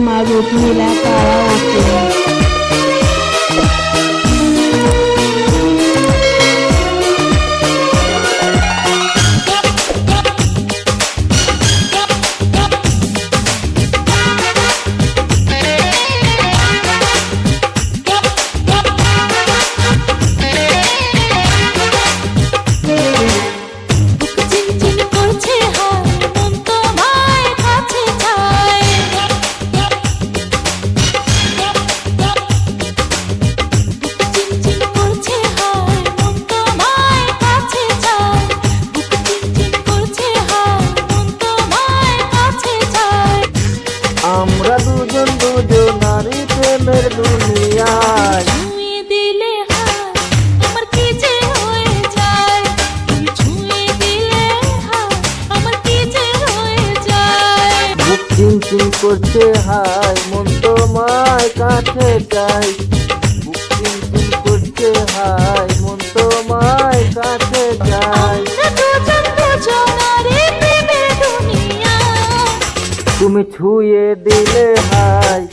মারুত নীলা তারা ওকে আমরা দুজন দুজনারই প্রেমের দুনিয়ায় ছুঁয়ে দিলে হায় আমার কি যে হয়ে যায়, তুমি ছুঁয়ে দিলে হায় আমার কি যে হয়ে যায়। বুক চিনচিন করছে হায় মন তোমায় কাছে চাই, বুক চিনচিন করছে হায় মন তোমায় কাছে চাই। আমরা দুজন দুজনারই প্রেমের দুনিয়ায় তুমি ছুঁয়ে দিলে হায়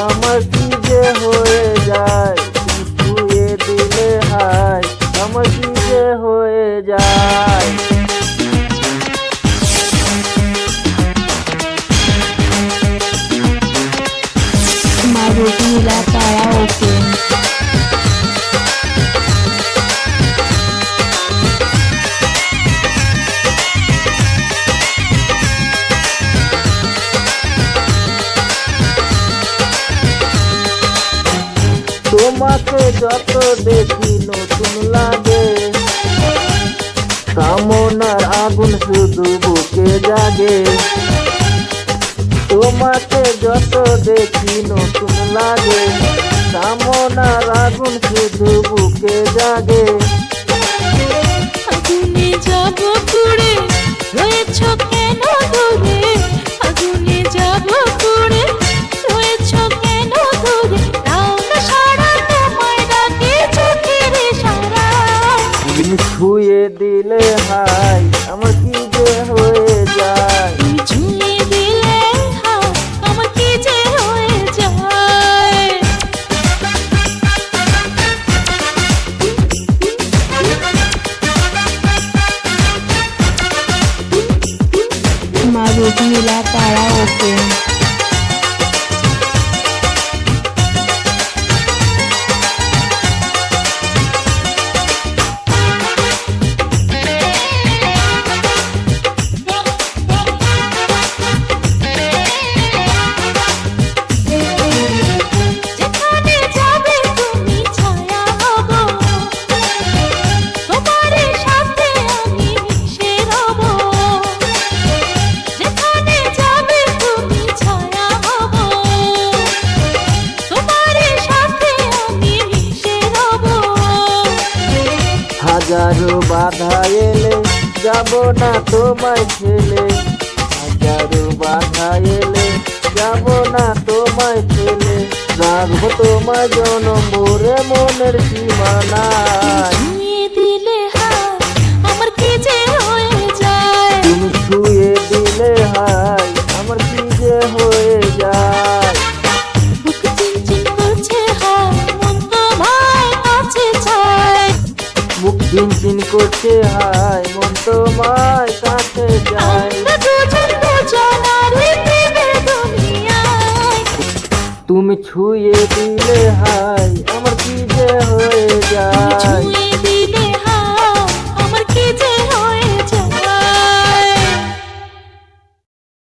আমার কি যে হয়ে যায়, তুমি ছুঁয়ে দিলে হায় আমার কি যে হয়ে যায়। মারুত নীলা তারা ওকে তোমাকে যত দেখি নতুন লাগে, কামনার আগুন শুধু বুকে জাগে। তোমাকে যত দেখি নতুন লাগে, কামনার আগুন শুধু বুকে জাগে। আগুনে যাব পুড়ে রয়েছ কেন দূরে, আগুনে যাব পুড়ে রয়েছ কেন দূরে, তাও না সারা তোমায় ডাকে চোখের ইশারায়। তুমি ছুঁয়ে দিলে হায় আমার কি যে হয়ে যায়, তুমি ছুঁয়ে দিলে হায় আমার কি যে হয়ে যায়। মারুত নীলা তারা ওকে যেখানে যাবে তুমি ছায়া হব, তোমার সাথে আমি মিশে রব। যেখানে যাবে তুমি ছায়া হব, তোমার সাথে আমি মিশে রব। হাজারো বাধা এলে যাব না তোমায় ছেলে, হাজারো বাধা এলে যাব না তোমায় ছেলে। রাখবো তোমায় জনম ভরে মনের সীমানায়, ছুঁয়ে দিলে হায় আমার কি যে হয়ে যায়। তুমি ছুঁয়ে দিলে হায় আমার কি যে হয়ে যায়। বুক চিনচিন করছে হায় মন তোমায় কাছে চায়। মুখ চিনচিন করছে হায় মন তোমায় কাছে যায়। আমরা দুজন দুজনারই প্রেমের দুনিয়ায় তুমি ছুঁয়ে দিলে হায় আমার কি যে